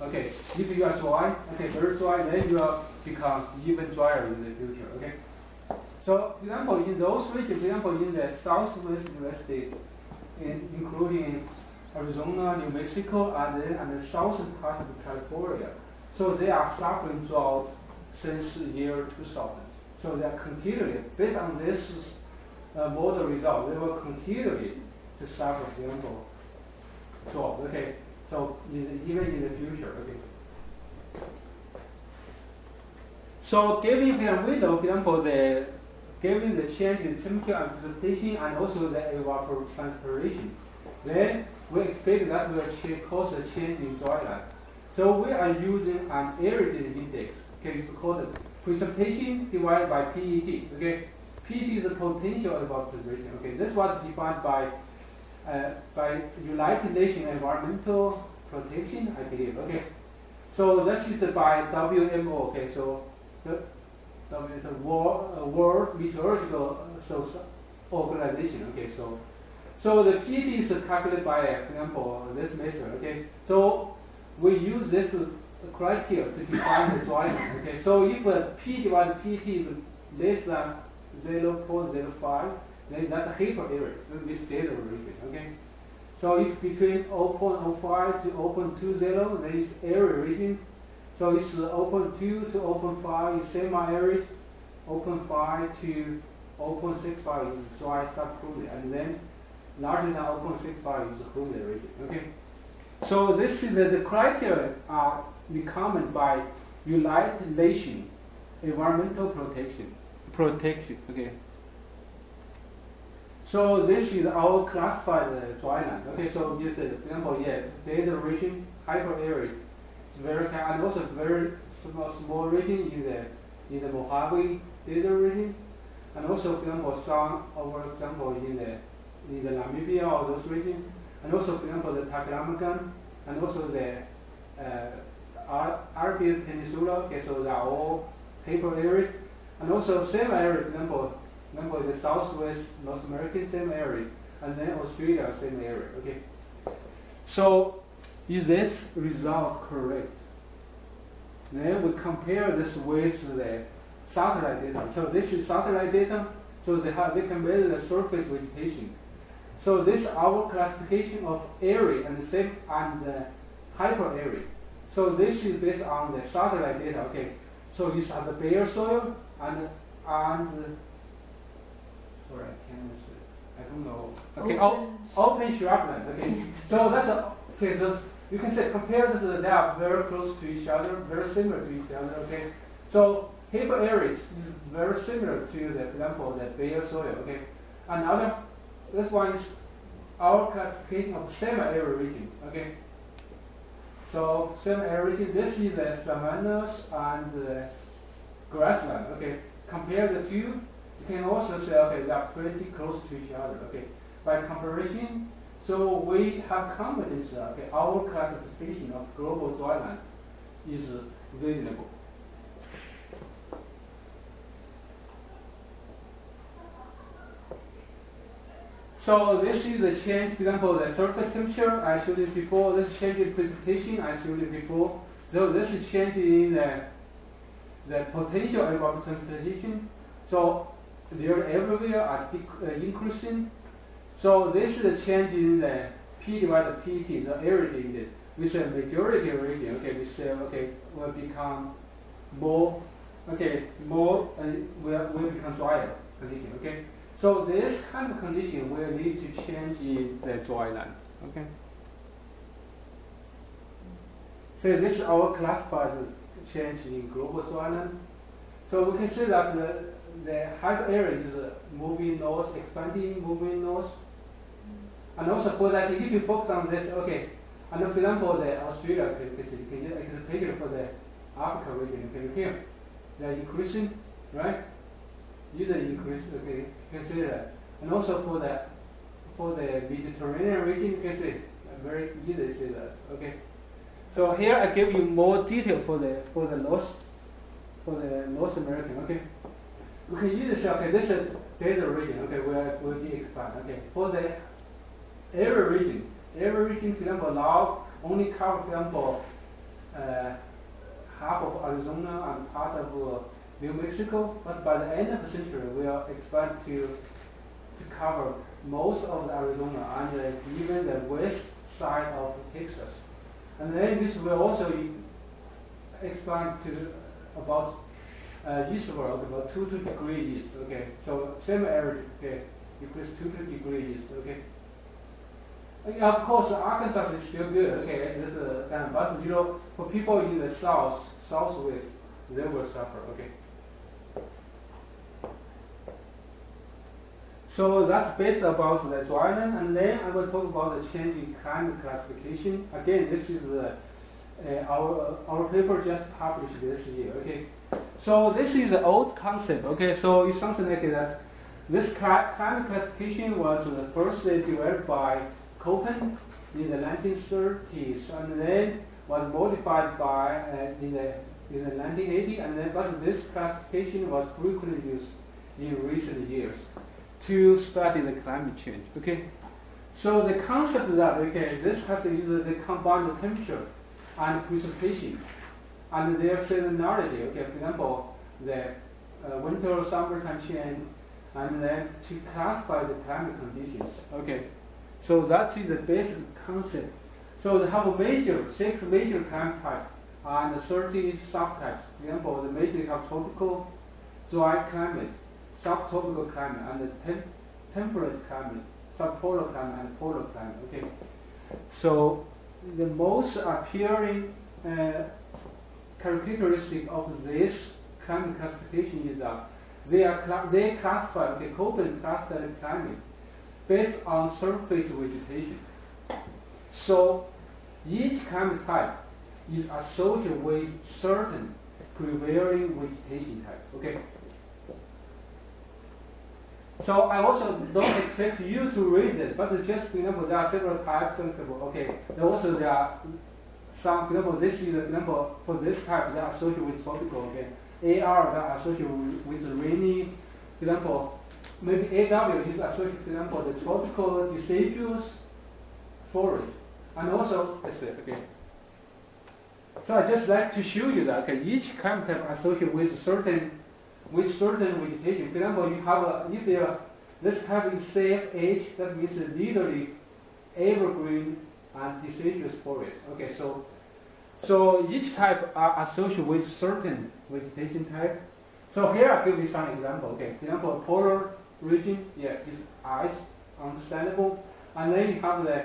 Okay, if you are dry, okay, very dry, then you will become even drier in the future. Okay. So, for example, in those regions, for example, in the southwest United States, including Arizona, New Mexico, and the southern part of California, so they are suffering drought since the year 2000. So they are continually, based on this model result, they will continually to suffer, for example, drought. Okay. So even in the future. Okay. So given the window, for example, given the change in temperature and precipitation and also the evapotranspiration, then we expect that will cause a change in dryland. So we are using an aridity index. Okay, it's called precipitation divided by PET. Okay, PET is the potential evaporation. Okay, this was defined by United Nations Environmental Protection, I believe. Okay, so that is by WMO. Okay, so the World Meteorological Organization. Okay, so the PET is calculated by, for example, this method. Okay, so we use this criteria to define the dryland. Okay, so if P divided PET is less than 0.05, then that's a hyper area. It will be stable region. Okay, so if between 0.05 to 0.20, then it's area region. So it's 0.2 to 0.5 is semi-arid, 0.5 to 0.65 is dry subcooling, and then larger than 0.65 is humid region. Okay. So this is the criteria are recommended by United Nations Environmental Protection. Okay. So this is our classified dryland. Okay. So just for example, desert region, hyper arid, very and also very small region in the Mojave Desert region, and also for example in the Namibia or those regions, and also for example the Taklamakan, and also the Arabian Peninsula. Okay, so they are all hyper arid, and also semi-arid. For example the Southwest North American semi-arid, and then Australia semi-arid. Okay, so is this result correct? Then we compare this with the satellite data. So this is satellite data. So they can measure the surface vegetation. So this is our classification of area and hyper area. So this is based on the satellite data. Okay. So these are the bare soil and sorry, I don't know. Okay, open shrubland. Okay, so that's okay. So you can say compare this. They are very close to each other, very similar to each other. Okay, so hyper areas is very similar to the, for example, the bare soil. Okay, another this one is our classification of semi-arid region. Okay, so semi-arid region. This is the savannas and the grassland. Okay, compare the two. You can also say, okay, they are pretty close to each other. Okay, by comparison, so we have confidence. Okay, our classification of global dryland is reasonable. So this is the change. For example, the surface temperature I showed you before. This change in precipitation I showed you before. So this is change in the potential evapotranspiration. So they're everywhere are increasing. So this is a change in the P divided PET, the aridity index, which is a majority region. Okay, we say will become more will become drier condition. Okay, so this kind of condition will lead to change in the dryland. Okay, so this is our classified change in global dryland. So we can see that the hyper area is moving north, expanding, moving north. And also for that, if you focus on this, okay, and for example, the Australia, you can take it for the Africa region, okay, here, they're increasing, right? Usually increase, okay, you can see that. And also for the Mediterranean region, you can see, very easily see that, okay. So here I give you more detail for the North American, okay. We can use this, okay, this is desert region, okay, where will be expand, okay. For the area region, for example, now only cover, for example, half of Arizona and part of New Mexico, but by the end of the century, we are expect to cover most of the Arizona and even the west side of Texas. And then this will also expand to about eastward, about 2 degrees east, okay? So same area, okay, increase 2 degrees east, okay? And of course, Arkansas is still good, okay? This is but you know, for people in the southwest, they will suffer, okay? So that's based about the dryland, and then I will talk about the change in climate classification. Again, this is our paper just published this year. Okay, so this is the old concept. Okay, so it's something like that. This climate classification was first developed by Köppen in the 1930s, and then was modified by in the 1980s, and then but this classification was frequently used in recent years to study the climate change. Okay, so the concept is that this has to use the combined temperature and precipitation and their seasonality. Okay, for example, the winter or summertime change, and then to classify the climate conditions. Okay, so that is the basic concept. So they have 6 major climate types and 30 subtypes. For example, the major have tropical, dry climate, subtropical climate, and the temperate climate, subpolar climate, and polar climate. Okay, so the most appearing characteristic of this climate classification is that they classify, Köppen classified the climate based on surface vegetation. So each climate type is associated with certain prevailing vegetation type. Okay. So I also don't expect you to read this, but just for example, there are several types. Okay, there are some. For example, this is example for this type. They are associated with tropical. Okay, AR they are associated with rainy. For example, maybe AW is associated, for example, the tropical deciduous forest, and also okay. So I just like to show you that each climate type associated with certain vegetation. For example, you have this type is CFH, that means literally evergreen and deciduous forest. Okay, so each type are associated with certain vegetation type. So here I give you some example. Okay, for example, polar region, is ice, understandable, and then you have the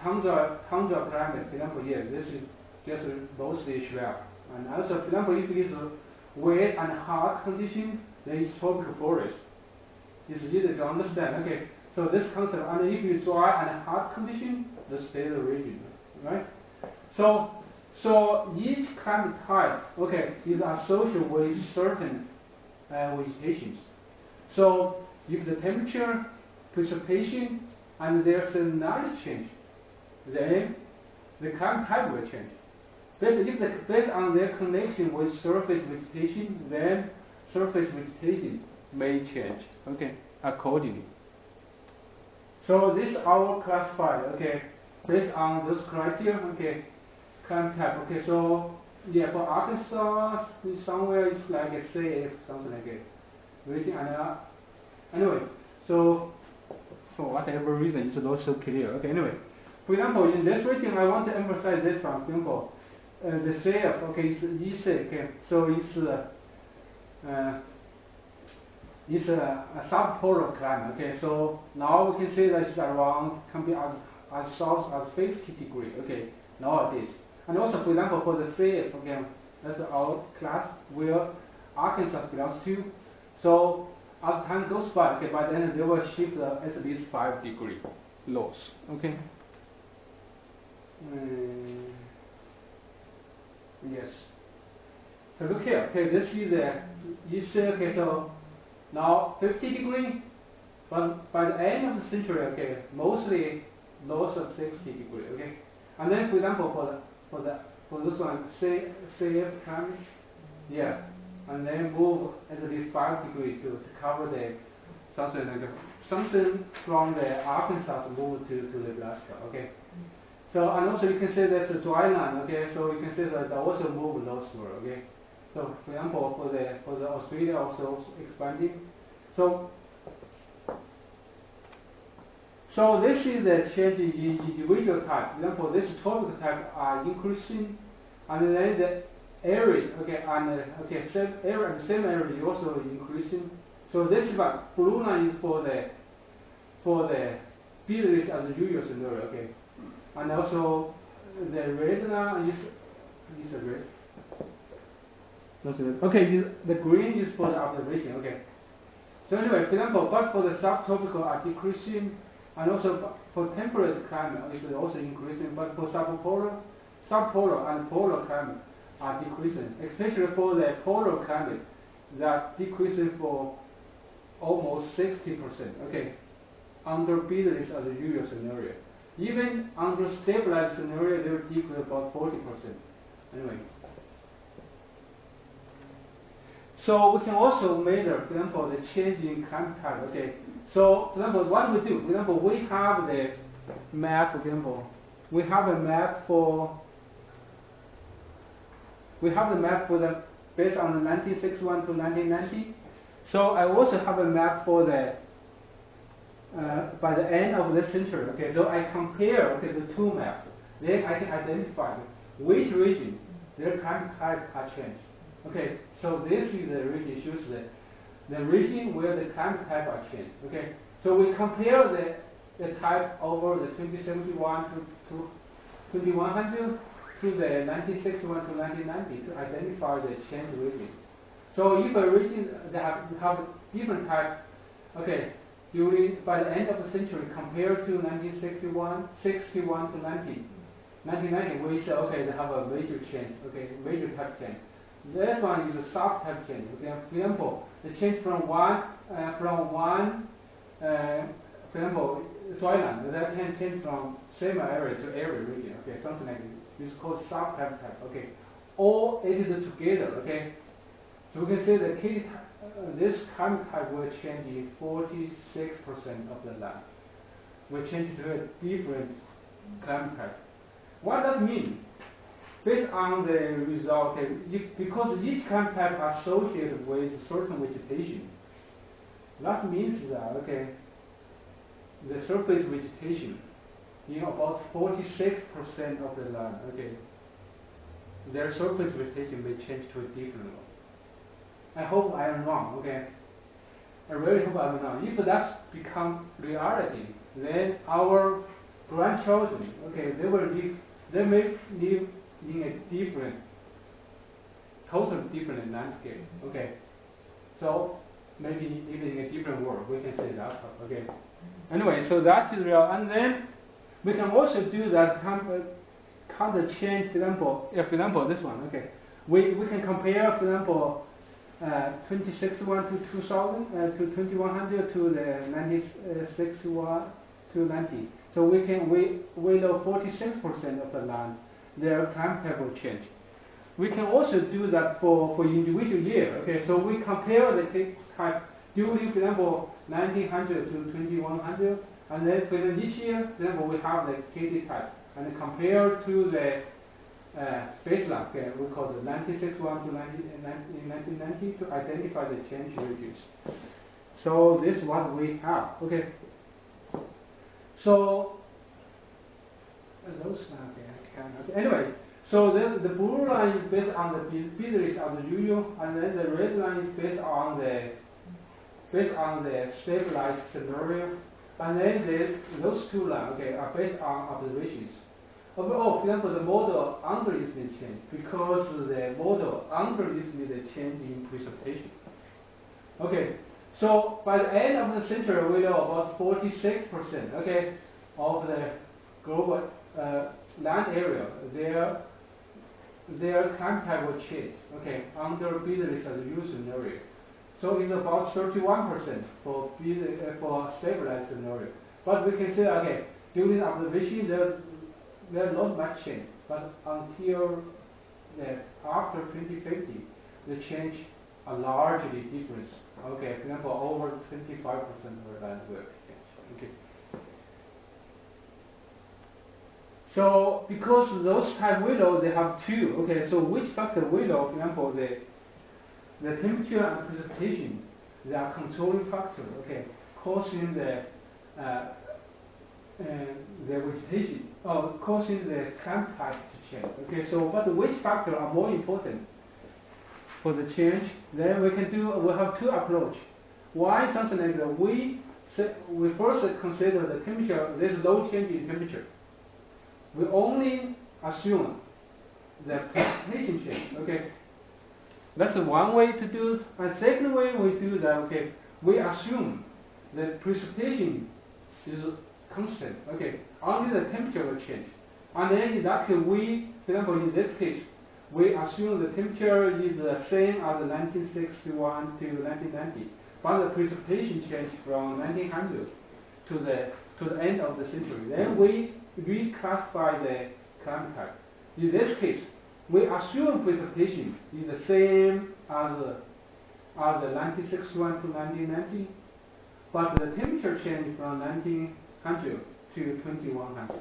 tundra climate. For example, this is just mostly shrub, and also for example, if it is wet and hot condition, then it's tropical forest. It's easy to understand. Okay, so this concept, and if you dry and hot condition, the sterile region, right? So each climate type, is associated with certain vegetations. So if the temperature, precipitation, and there's a seasonality change, then the climate type will change. Based on their connection with surface vegetation, then surface vegetation may change, accordingly. So this is our classified, based on those criteria, climate type. Okay, so for Arkansas, somewhere it's like a CF, something like it. Anyway, so for whatever reason, it's not so clear. Okay, anyway, for example, in this region, I want to emphasize this one. For example, the CF, it's EC, so it's a subpolar climate. So now we can say that it's around, can be as south as 50 degrees. Nowadays, and also for example for the CF, that's our class where Arkansas belongs to. So as time goes by, by then they will shift at least 5 degrees loss. Yes. So look here. This is the east. So now 50 degrees, but by the end of the century, mostly loss of 60 degrees. And then, for example, for this one, CF climate, and then move at least 5 degrees to cover the something from the Arkansas to move to Nebraska. So, and also you can see that's a dry land, okay, so you can see that I also move northward, okay. So, for example, for the Australia also expanding. So this is the change in individual type. For example, this tropical type are increasing, and then the areas, okay, and same area and same area is also increasing. So this is what blue line is for the business as usual scenario, okay, and also the red line is a red. Okay, the green is for the observation, okay. So anyway, for example, but for the subtropical are decreasing, and also for temperate climate is also increasing, but for subpolar and polar climate are decreasing, especially for the polar climate, that decreasing for almost 60%, okay, under business as usual scenario. Even under stabilized scenario, they will decrease about 40%. Anyway. So we can also measure, for example, the change in climate type. Okay. So, for example, what do we do? For example, we have the map. For example, we have a map for the based on the 1961 to 1990. So I also have a map for the by the end of the century. Okay. So I compare the two maps. Then I can identify which region their climate type are changed. Okay, so this is the region, shows the region where the climate type are changed. Okay, so we compare the type over the 2071 to 2100 to the 1961 to 1990 to identify the changed region. So if a region that have different type, okay, by the end of the century compared to 61 to 1990, we say okay, they have a major change. Okay, major type change. This one is a soft type change. Okay, for example, the change from one, for example, Dryland, that can change from same area to area region. Okay, something like this. It's called soft type. Okay, all added together. Okay, so we can say that this climate type will change in 46% of the land. Will change to a different climate type. What does that mean? Based on the result, okay, because each climate type are associated with certain vegetation, that means that the surface vegetation in about 46% of the land, okay, their surface vegetation may change to a different one. I hope I am wrong, okay. I really hope I'm wrong. If that becomes reality, then our grandchildren, okay, they may live in a totally different landscape. Okay, so maybe even in a different world, we can say that. Okay. Anyway, so that is real, and then we can also do that counter change. For example, this one. Okay, we can compare, for example, 2061 to 2000 to 2100 to the 1961 to 90. So we know 46% of the land, their climate type will change. We can also do that for individual year. Okay, so we compare the type during, for example, 1900 to 2100, and then for each year, for example, we have the KT type, and compare to the baseline. Okay, we call the 1961 to 1990 to identify the change regions. So this is what we have. Okay. So those anyway, so the blue line is based on the business as usual, and then the red line is based on the stabilized scenario, and then those two lines, okay, are based on observations. Overall, for example, the model underestimate change because the model underestimate the change in precipitation. Okay, so by the end of the century, we know about 46%, okay, of the global land area, their climate type will change, okay, under business as usual scenario. So it's about 31% for stabilized scenario. But we can say, okay, during observation, there's not much change. But until after 2050, the change are largely different. Okay, for example, over 25% of the land will change. Okay. So because those type windows, they have two. Okay, so which factor window, for example, the temperature and precipitation, they are controlling factor. Okay, causing the vegetation or causing the climate type to change. Okay, so but which factor are more important for the change? Then we have two approach. Why something like that? We first consider the temperature. There's no change in temperature. We only assume the precipitation change. Okay, that's one way to do. And second way we do that. Okay, we assume the precipitation is constant. Okay, only the temperature will change. And then in that case, for example, in this case, we assume the temperature is the same as 1961 to 1990, but the precipitation changed from 1900 to the end of the century. Then we reclassify the climate type. In this case, we assume precipitation is the same as the 1961 to 1990, but the temperature changed from 1900 to 2100.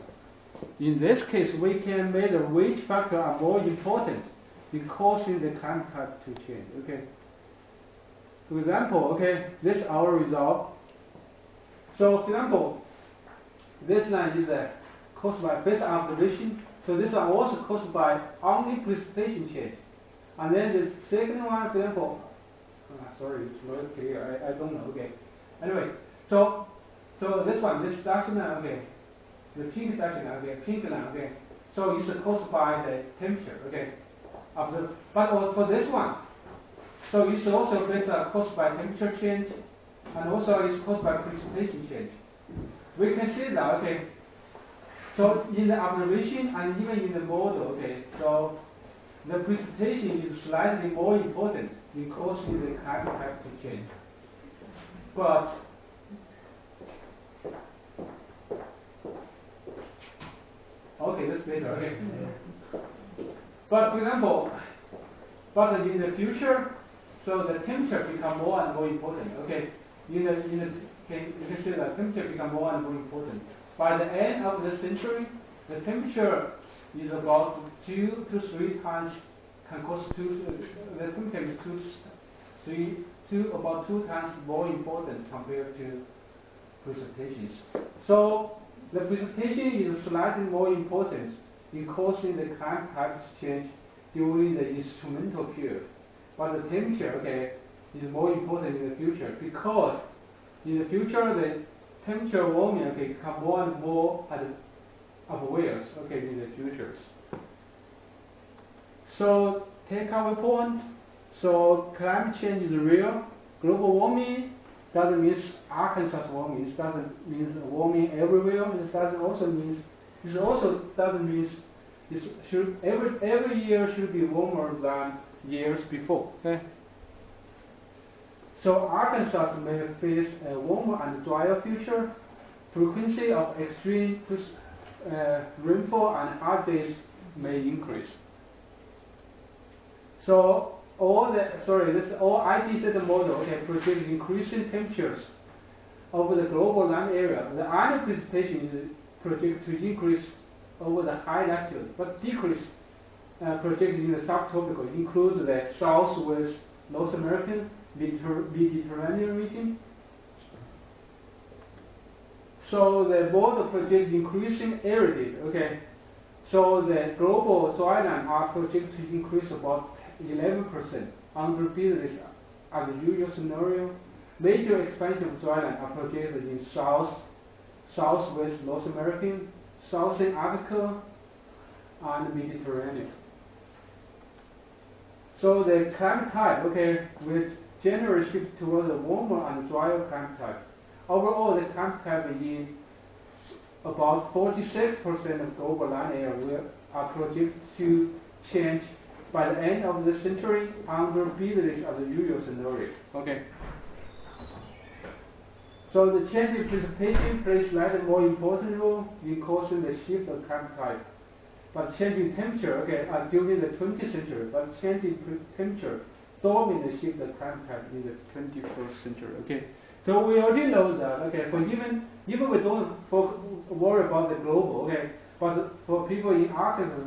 In this case, we can measure which factors are more important in causing the climate type to change. Okay. For example, okay, this is our result. So, for example, this line is caused by base observation. So this are also caused by only precipitation change. And then the second one, for example, sorry, it's not clear. I don't know. Okay. Anyway, so this one, this section, okay, the pink section, okay, pink line, okay. So it's caused by the temperature, okay. But for this one, so it's also caused by temperature change, and also it's caused by precipitation change. We can see that, okay. So in the observation and even in the model, okay, so the precipitation is slightly more important in causing the climate type to change. But okay, that's better. Okay. But for example, in the future, so the temperature become more and more important. Okay. You can see that temperature become more and more important. By the end of the century, the temperature is about 2 to 3 times can cause the temperature is about 2 times more important compared to precipitation. So the precipitation is slightly more important in causing the climate type change during the instrumental period. But the temperature, okay, is more important in the future because in the future the temperature warming, okay, become more and more aware, okay, in the futures. So take our point. So climate change is real. Global warming doesn't mean Arkansas warming. It doesn't mean warming everywhere. It also doesn't mean every year should be warmer than years before. Okay. So Arkansas may face a warmer and drier future. Frequency of extreme rainfall and hot days may increase. So this all IPCC model, okay, projects increasing temperatures over the global land area. The annual precipitation is projected to increase over the high latitude, but decrease projected in the subtropical, includes the southwest North American Mediterranean region. So the model projects increasing aridity. Okay, so the global soilland are projected to increase about 11% under business as the usual scenario. Major expansion of soilland are projected in southwest North American, southern Africa, and Mediterranean. So the climate type, okay, will generally shift towards a warmer and drier climate type. Overall, the climate type in about 46% of global land area are projected to change by the end of the century under business as the usual scenario. Okay. So the change in precipitation plays slightly more important role in causing the shift of climate type. But change in temperature, okay, during the 20th century, but change in temperature dominates the shift of climate type in the 21st century. Okay. So we already know that. Okay. For even we don't worry about the global. Okay. But for people in Arkansas,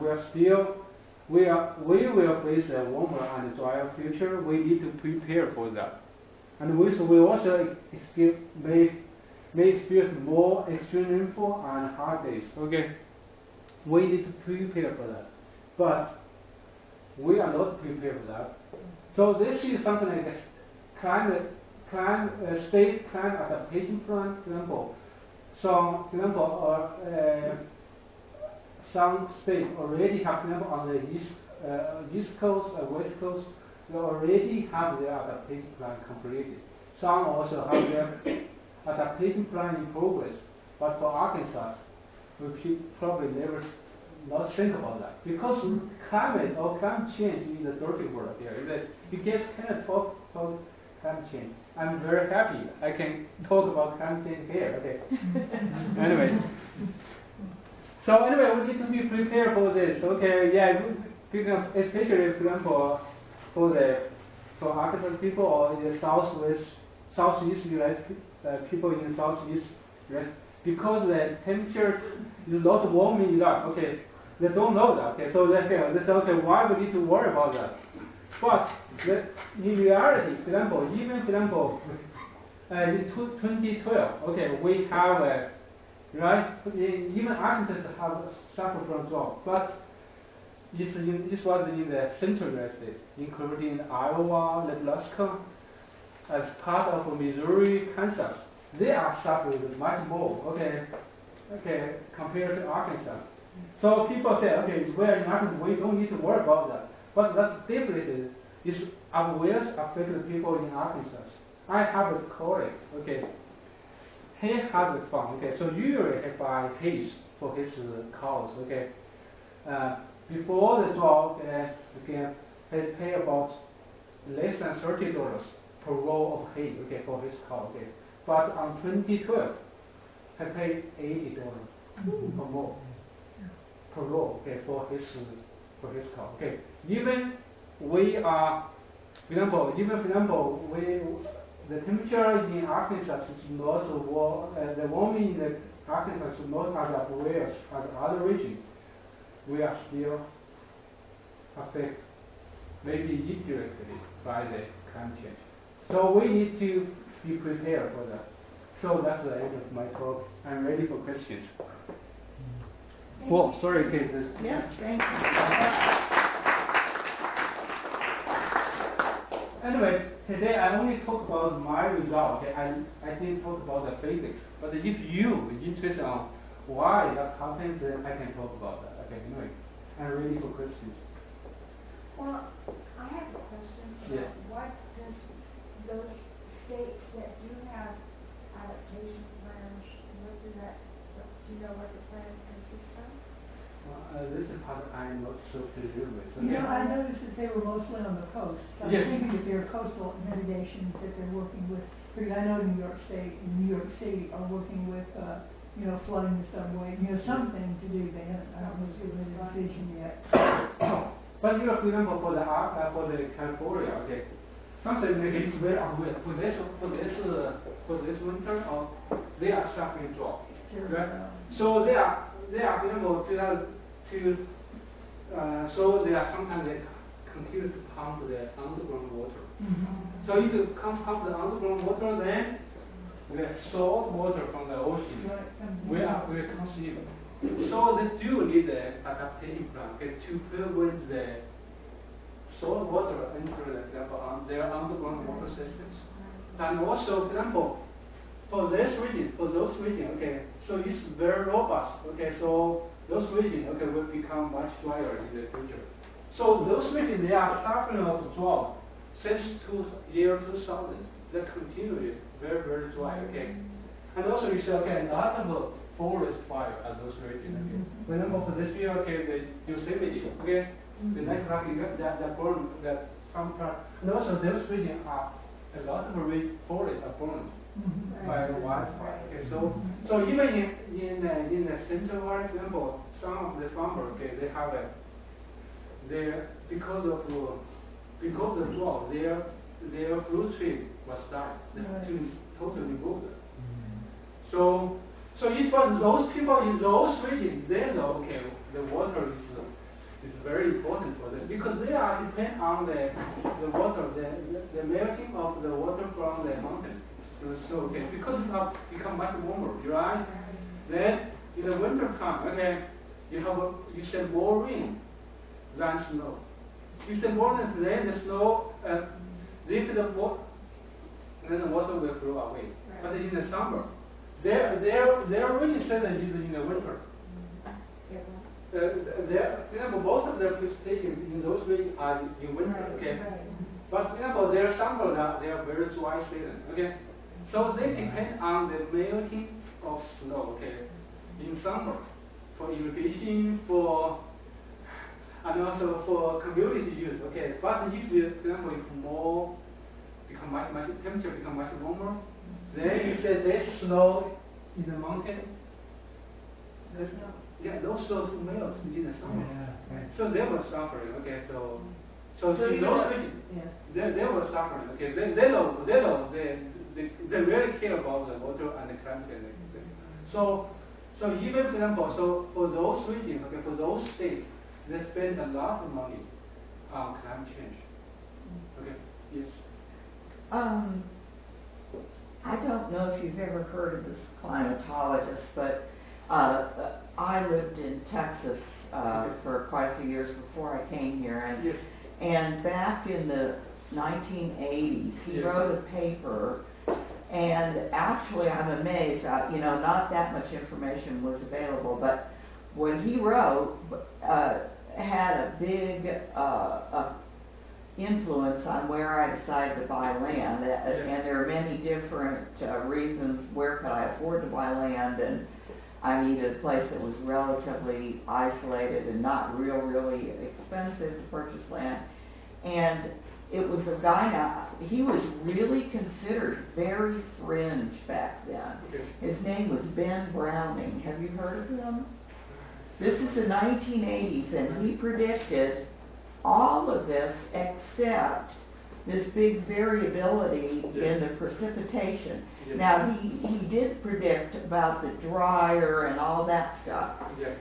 we will face a warmer and drier future. We need to prepare for that. And we also may experience more extreme rainfall and hard days. Okay, we need to prepare for that. But we are not prepared for that. So this is something like a state climate adaptation plan. For example, some states already have, for example, on the east coast or west coast, they already have their adaptation plan completed. Some also have their adaptation plan in progress. But for Arkansas, we should probably never not think about that, because climate change is a dirty word here. You just cannot talk about climate change. I'm very happy I can talk about climate change here. Okay. Anyway. So anyway, we need to be prepared for this. Okay, yeah, because especially for example for Arkansas people or in the southeast U.S. People in the southeast U.S. because the temperature is not warming enough. Okay, they don't know that. Okay, so they say, okay, why we need to worry about that? But in reality, for example, even for example, in 2012, okay, we have right, even Arkansas have suffered from drought, but this was in the central United States, including Iowa, Nebraska, as part of Missouri, Kansas. They are suffering much more, okay, compared to Arkansas. So people say, okay, we're in Arkansas, we don't need to worry about that. But that definitely is will affect the people in Arkansas. I have a colleague, okay, he has a farm, okay, so usually he buys hay for his cows, okay. Before the drought, okay, he pay about less than $30 per row of hay, okay, for his cow, okay. But on 2012, he paid $80 or more per row, okay, for his cow, okay. Even we are, for example, the temperature in Arkansas is not warm, the warming in Arkansas is not as well as other regions. We are still affected, maybe indirectly, by the climate change. So we need to be prepared for that. So that's the end of my talk. I'm ready for questions. Well, sorry, Kate. Yes, thank you. Anyway, today I only talk about my result. Okay, I didn't talk about the basics. But if you are interested on why that happens, then I can talk about that. Okay, anyway, I'm ready for questions. Well, I have a question. Yeah. What does those states that do have adaptation plans, what do you know what the plans consist of? This is part I'm not so familiar with. Okay. You know, I noticed that they were mostly on the coast. So Yes. I'm thinking that they're coastal mitigations that they're working with. Because I know New York State and New York City are working with, flooding the subway. Something to do. They haven't, I don't know if they made a decision yet. But for example, for the California, okay, something like it's very unreal. For this winter, they are suffering drought, right? So they are able so they are sometimes they continue to pump the underground water. Mm-hmm. So if you pump the underground water, then the salt water from the ocean will consume. So they do need the adaptation plan to prevent the salt water enter their underground water systems. And also, for example, for those regions, okay, so it's very robust, okay, so those regions, okay, will become much drier in the future. So those regions, they are suffering of drought since year 2000. They continue very, very dry, okay. And also you say, okay, a lot of forest fire at those regions, okay. For example, for this year, okay, the Yosemite, okay, the next rocky, that burn, that some part, and also those regions are, a lot of forests are burned. By the wildfire. Okay, so even in the central part, for example, some of the farmers, okay, they have because of drought, their fruit tree was died. They have to totally remove it. So So if for those people in those regions, they know, okay, the water is very important for them because they are depend on the water, the melting of the water from the mountain. So okay, because it has become much warmer, right? Then in the winter time, okay, you say more rain than snow. If the more than then the snow leave the water, then the water will flow away. Right. But in the summer, their rainy season is in the winter. Most of the precipitation in those regions are in winter, okay? Right. But for example, their summer they are very dry season, okay? So they depend on the melting of snow, okay? In summer, for irrigation, and also for community use, okay? But if the for example temperature become much warmer, then if there's snow in the mountain, those snows melt in the summer. Yeah, right. So they were suffering, okay? So in those regions, they were suffering, okay? They know they really care about the water and the climate and everything. So even for example, so for those regions, okay, for those states, they spend a lot of money on climate change. Okay. Yes. I don't know if you've ever heard of this climatologist, but I lived in Texas for quite a few years before I came here, and yes. And back in the 1980s, he yes. wrote a paper, and actually I'm amazed, not that much information was available, but what he wrote had a big influence on where I decided to buy land, and there are many different reasons. Where could I afford to buy land, and I needed a place that was relatively isolated and not really expensive to purchase land. And it was a guy, now, he was really considered very fringe back then. His name was Ben Browning. Have you heard of him? This is the 1980s, and he predicted all of this except this big variability in the precipitation. Now, he did predict about the dryer and all that stuff.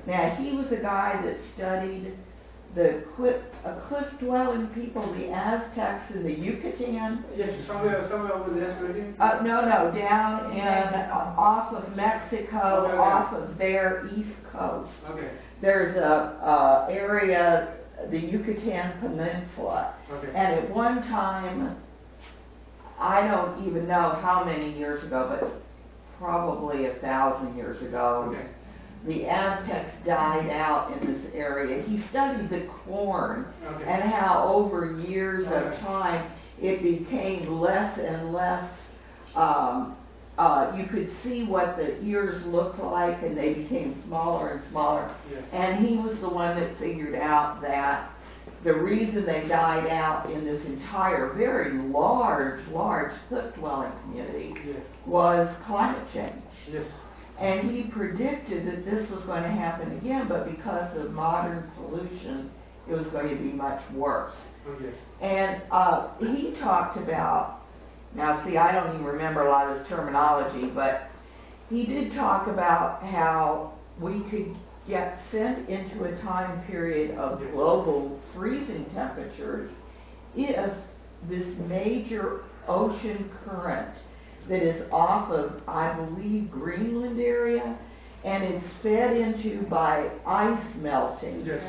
Now, he was a guy that studied the cliff-dwelling people, the Aztecs in the Yucatan. Yes, somewhere over there, really? No, down in, off of Mexico, off of their east coast. Okay. There's a area, the Yucatan Peninsula. Okay. And at one time, I don't even know how many years ago, but probably 1,000 years ago, okay. the Aztecs died out in this area. He studied the corn and how over years of time it became less and less. You could see what the ears looked like, and they became smaller and smaller. Yes. And he was the one that figured out that the reason they died out in this entire, very large cliff-dwelling community was climate change. Yes. And he predicted that this was going to happen again, but because of modern pollution, it was going to be much worse. Okay. And he talked about, now see, I don't even remember a lot of his terminology, but he did talk about how we could get sent into a time period of global freezing temperatures if this major ocean current that is off of, I believe, Greenland area, and it's fed into by ice melting. Yes.